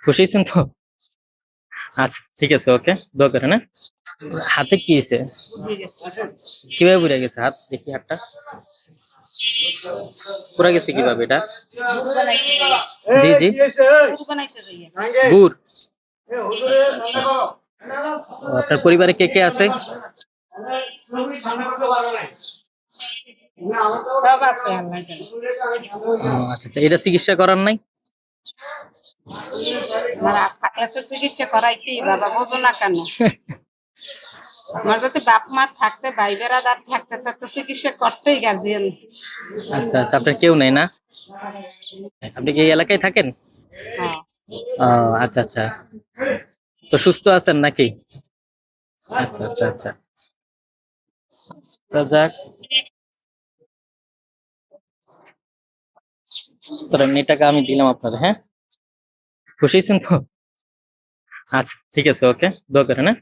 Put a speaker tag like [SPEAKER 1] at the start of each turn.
[SPEAKER 1] খুশি হয়েছেন তো? আচ্ছা ঠিক আছে, ওকে, দোয়া করেন, হ্যাঁ। হাতে কি হয়েছে? কিভাবে পুড়ে গেছে হাত? দেখি হাতটা পুড়ে গেছে কিভাবে এটা? জি জি, গুড়। আচ্ছা, আপনার পরিবারে কে কে আছে? আচ্ছা আচ্ছা, এটা চিকিৎসা করার নাই?
[SPEAKER 2] থাকলে তো চিকিৎসা করাইতেই, বাবা বোঝো না কেন? আমার যদি বাপ মা থাকতে, ভাই বেড়াদার থাকতে, তো চিকিৎসা করতেই গার্জিয়ান।
[SPEAKER 1] আচ্ছা আচ্ছা, আপনার কেউ নেই না? আপনি কি এই এলাকায় থাকেন? ও আচ্ছা আচ্ছা, তো সুস্থ আছেন নাকি? আচ্ছা আচ্ছা আচ্ছা, তো যাক, তোর এমনি টাকা আমি দিলাম আপনার, হ্যাঁ। খুশি হয়েছেন তো? আচ্ছা ঠিক আছে, ওকে, দোয়া করেন, হ্যাঁ।